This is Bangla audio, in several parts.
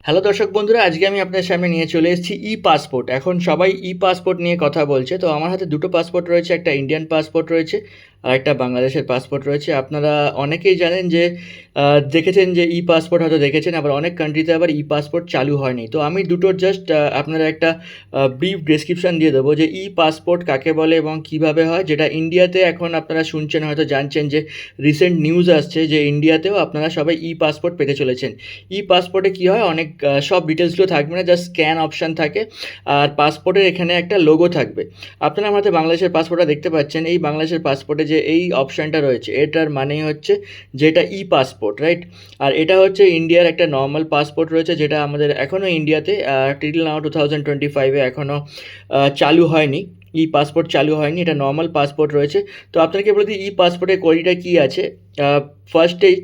হ্যালো দর্শক বন্ধুরা, আজকে আমি আপনাদের সামনে নিয়ে চলে এসেছি ই পাসপোর্ট। এখন সবাই ই পাসপোর্ট নিয়ে কথা বলছে। তো আমার হাতে দুটো পাসপোর্ট রয়েছে, একটা ইন্ডিয়ান পাসপোর্ট রয়েছে আর একটা বাংলাদেশের পাসপোর্ট রয়েছে। আপনারা অনেকেই জানেন যে দেখেছেন যে ই পাসপোর্ট হয়তো দেখেছেন, আবার অনেক কান্ট্রিতে আবার ই পাসপোর্ট চালু হয়নি। তো আমি দুটোর জাস্ট আপনারা একটা ব্রিফ ডেসক্রিপশন দিয়ে দেবো যে ই পাসপোর্ট কাকে বলে এবং কিভাবে হয়। যেটা ইন্ডিয়াতে এখন আপনারা শুনছেন, হয়তো জানছেন যে রিসেন্ট নিউজ আসছে যে ইন্ডিয়াতেও আপনারা সবাই ই পাসপোর্ট পেতে চলেছেন। ই পাসপোর্টে কী হয়, অনেক সব ডিটেলসগুলো থাকবে না, জাস্ট স্ক্যান অপশান থাকে আর পাসপোর্টের এখানে একটা লোগো থাকবে। আপনারা আমাদের বাংলাদেশের পাসপোর্টটা দেখতে পাচ্ছেন, এই বাংলাদেশের পাসপোর্টে যে এই অপশানটা রয়েছে এটার মানেই হচ্ছে যে এটা ই পাসপোর্ট, রাইট? আর এটা হচ্ছে ইন্ডিয়ার একটা নর্মাল পাসপোর্ট রয়েছে, যেটা আমাদের এখনও ইন্ডিয়াতে টিল নাও 2025-এ এখনও চালু হয়নি। ই পাসপোর্ট চালু হয়নি, এটা নর্মাল পাসপোর্ট রয়েছে। তো আপনাকে বলে দিই ই পাসপোর্টের কোয়ালিটিটা কী আছে। ফার্স্টেই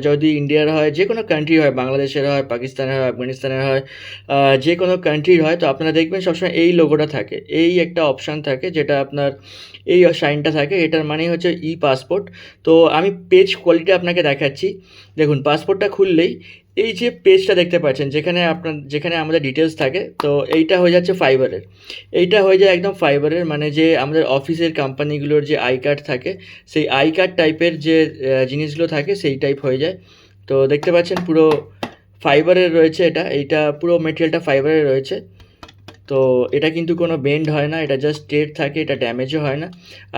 যদি ইন্ডিয়ার হয়, যে কোনো কান্ট্রি হয়, বাংলাদেশের হয়, পাকিস্তানের হয়, আফগানিস্তানের হয়, যে কোনো কান্ট্রির হয়, তো আপনারা দেখবেন সবসময় এই লোগোটা থাকে, এই একটা অপশান থাকে যেটা আপনার এই সাইনটা থাকে, এটার মানেই হচ্ছে ই পাসপোর্ট। তো আমি পেজ কোয়ালিটি আপনাকে দেখাচ্ছি। দেখুন, পাসপোর্টটা খুললেই এই যে পেজটা দেখতে পাচ্ছেন, যেখানে আমাদের ডিটেলস থাকে, তো এইটা হয়ে যাচ্ছে ফাইবারের। এইটা হয়ে যায় একদম ফাইবারের, মানে যে আমাদের অফিসের কোম্পানিগুলোর যে আই কার্ড থাকে, সেই আই কার্ড টাইপের যে জিনিসগুলো থাকে সেই টাইপ হয়ে যায়। তো দেখতে পাচ্ছেন পুরো ফাইবারের রয়েছে এইটা পুরো মেটেরিয়ালটা ফাইবারের রয়েছে। তো এটা কিন্তু কোনো বেন্ড হয় না, এটা জাস্ট স্ট্রেট থাকে, এটা ড্যামেজও হয় না।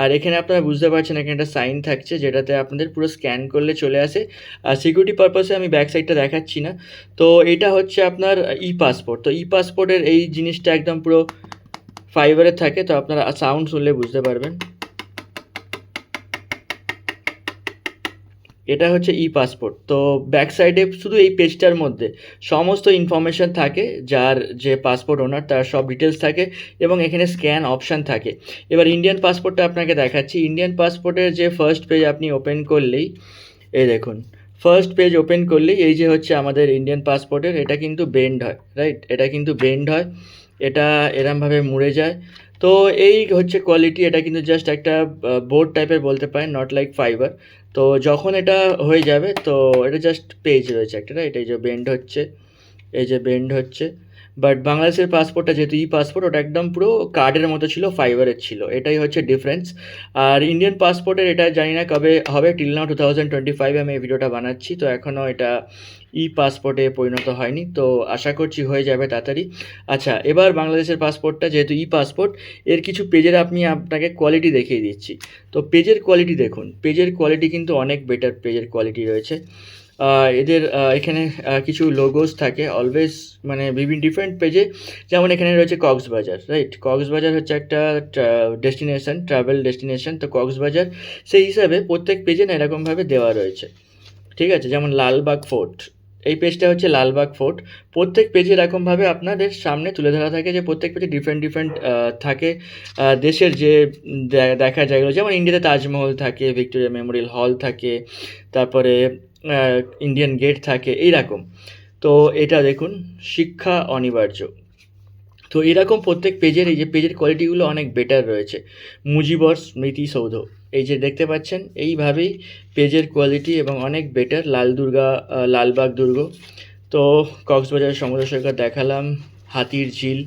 আর এখানে আপনারা বুঝতে পারছেন এখানে একটা সাইন থাকছে, যেটাতে আপনাদের পুরো স্ক্যান করলে চলে আসে। আর সিকিউরিটি পারপাসে আমি ব্যাক সাইডটা দেখাচ্ছি না। তো এটা হচ্ছে আপনার ই পাসপোর্ট। তো ই পাসপোর্টের এই জিনিসটা একদম পুরো ফাইবারের থাকে, তো আপনারা সাউন্ড শুনলে বুঝতে পারবেন। এটা হচ্ছে ই পাসপোর্ট। তো ব্যাক সাইডে শুধু এই পেজটার মধ্যে সমস্ত ইনফরমেশান থাকে, যার যে পাসপোর্ট ওনার তার সব ডিটেলস থাকে এবং এখানে স্ক্যান অপশান থাকে। এবার ইন্ডিয়ান পাসপোর্টটা আপনাকে দেখাচ্ছি। ইন্ডিয়ান পাসপোর্টের যে ফার্স্ট পেজ আপনি ওপেন করলেই, এই দেখুন, ফার্স্ট পেজ ওপেন করলেই এই যে হচ্ছে আমাদের ইন্ডিয়ান পাসপোর্টের, এটা কিন্তু বেন্ড হয়, রাইট? এটা কিন্তু বেন্ড হয়, এটা এরমভাবে মুড়ে যায়। তো এই হচ্ছে কোয়ালিটি। এটা কিন্তু জাস্ট একটা বোর্ড টাইপের বলতে পারেন, নট লাইক ফাইবার। তো যখন এটা হয়ে যাবে, তো এটা জাস্ট পেজ রয়েছে একটা, রাইট? এই যে বেন্ড হচ্ছে, এই যে বেন্ড হচ্ছে। বাট বাংলাদেশের পাসপোর্টটা যেহেতু ই পাসপোর্ট, ওটা একদম পুরো কার্ডের মতো ছিল, ফাইবারের ছিল, এটাই হচ্ছে ডিফারেন্স। আর ইন্ডিয়ান পাসপোর্টের এটা জানি না কবে হবে, টিল নাও 2025 আমি এই ভিডিওটা বানাচ্ছি, তো এখনও এটা ই পাসপোর্টে পরিণত হয়নি। তো আশা করছি হয়ে যাবে তাড়াতাড়ি। আচ্ছা, এবার বাংলাদেশের পাসপোর্টটা যেহেতু ই পাসপোর্ট, এর কিছু পেজের আপনাকে কোয়ালিটি দেখিয়ে দিচ্ছি। তো পেজের কোয়ালিটি দেখুন, পেজের কোয়ালিটি কিন্তু অনেক বেটার পেজের কোয়ালিটি রয়েছে। এদের এখানে কিছু লোগোস থাকে অলওয়েজ, মানে বিভিন্ন ডিফারেন্ট পেজে। যেমন এখানে রয়েছে কক্সবাজার, রাইট? কক্সবাজার হচ্ছে একটা ডেস্টিনেশন, ট্রাভেল ডেস্টিনেশন। তো কক্সবাজার সেই হিসাবে প্রত্যেক পেজে না এরকমভাবে দেওয়া রয়েছে, ঠিক আছে? যেমন লালবাগ ফোর্ট, এই পেজটা হচ্ছে লালবাগ ফোর্ট। প্রত্যেক পেজে এরকমভাবে আপনাদের সামনে তুলে ধরা থাকে যে প্রত্যেক পেজে ডিফারেন্ট ডিফারেন্ট থাকে দেশের যে দেখার জায়গাগুলো। যেমন ইন্ডিয়াতে তাজমহল থাকে, ভিক্টোরিয়া মেমোরিয়াল হল থাকে, তারপরে ইন্ডিয়ান গেট থাকে, এইরকম। তো এটা দেখুন, শিক্ষা অনিবার্য। তো এরকম প্রত্যেক পেজের, এই যে পেজের কোয়ালিটিগুলো অনেক বেটার রয়েছে। মুজিবর স্মৃতিসৌধ, এই যে দেখতে পাচ্ছেন, এইভাবেই পেজের কোয়ালিটি এবং অনেক বেটার। লালবাগ দুর্গ, তো কক্সবাজারের সমুদ্র সৈকত দেখালাম, হাতির ঝিল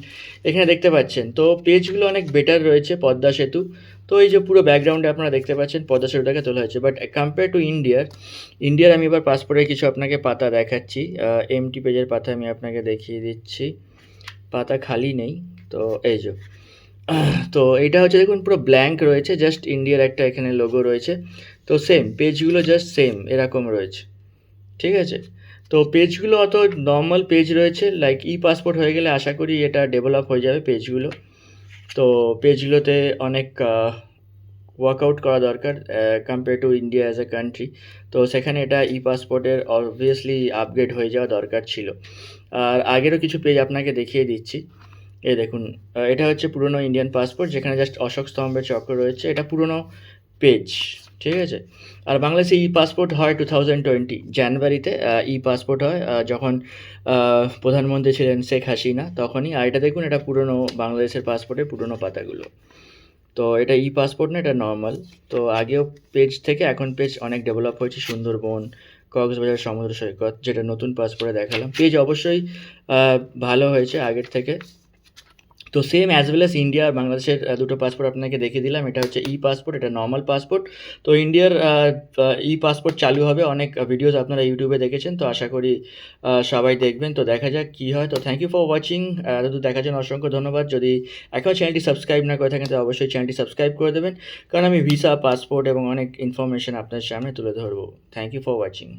এখানে দেখতে পাচ্ছেন। তো পেজগুলো অনেক বেটার রয়েছে। পদ্মা সেতু, তো এই যে পুরো ব্যাকগ্রাউন্ডে আপনারা দেখতে পাচ্ছেন পদ্মা সেতুটাকে তোলা হয়েছে। বাট কম্পেয়ার টু ইন্ডিয়ার আমি এবার পাসপোর্টের কিছু আপনাকে পাতা দেখাচ্ছি। এমটি পেজের পাতা আমি আপনাকে দেখিয়ে দিচ্ছি, পাতা খালি নেই। তো এই যে তো এইটা হচ্ছে দেখুন পুরো ব্ল্যাঙ্ক রয়েছে, জাস্ট ইন্ডিয়ার একটা এখানে লোগো রয়েছে। তো সেম পেজগুলো জাস্ট সেম এরকম রয়েছে, ঠিক আছে? তো পেজগুলো অত নর্মাল পেজ রয়েছে, লাইক ই পাসপোর্ট হয়ে গেলে আশা করি এটা ডেভেলপ হয়ে যাবে পেজগুলো। তো পেজগুলোতে অনেক ওয়ার্কআউট করা দরকার compare to India as a country. তো সেখানে এটা ই পাসপোর্টের অবভিয়াসলি আপগ্রেড হয়ে যাওয়া দরকার ছিল। আর আগেরও কিছু পেজ আপনাকে দেখিয়ে দিচ্ছি। এই দেখুন, এটা হচ্ছে পুরনো ইন্ডিয়ান পাসপোর্ট, যেখানে জাস্ট অশোক স্তম্ভের চক্র রয়েছে, এটা পুরনো পেজ, ঠিক আছে? আর বাংলাদেশে ই পাসপোর্ট হয় 2020 জানুয়ারিতে, ই পাসপোর্ট হয় যখন প্রধানমন্ত্রী ছিলেন শেখ হাসিনা তখনই। আর এটা দেখুন, এটা পুরনো বাংলাদেশের পাসপোর্টের পুরনো পাতাগুলো। তো এটা ই পাসপোর্ট না, এটা নর্মাল। তো আগেও পেজ থেকে এখন পেজ অনেক ডেভেলপ হয়েছে, সুন্দরবন, কক্সবাজার সমুদ্র সৈকত, যেটা নতুন পাসপোর্টে দেখালাম। পেজ অবশ্যই ভালো হয়েছে আগের থেকে। তো same as well as India আর বাংলাদেশের দুটো পাসপোর্ট আপনাকে দেখিয়ে দিলাম। এটা হচ্ছে ই পাসপোর্ট, এটা নর্মাল পাসপোর্ট। তো ইন্ডিয়ার ই পাসপোর্ট চালু হবে, অনেক ভিডিওস আপনারা ইউটিউবে দেখেছেন, তো আশা করি সবাই দেখবেন। তো দেখা যাক কী হয়। তো থ্যাংক ইউ ফর ওয়াচিং, এতদূর দেখার জন্য অসংখ্য ধন্যবাদ। যদি এখনও চ্যানেলটি সাবস্ক্রাইব না করে থাকেন তো অবশ্যই চ্যানেলটি সাবস্ক্রাইব করে দেবেন, কারণ আমি ভিসা, পাসপোর্ট এবং অনেক ইনফরমেশন আপনার সামনে তুলে ধরবো। Thank you for watching.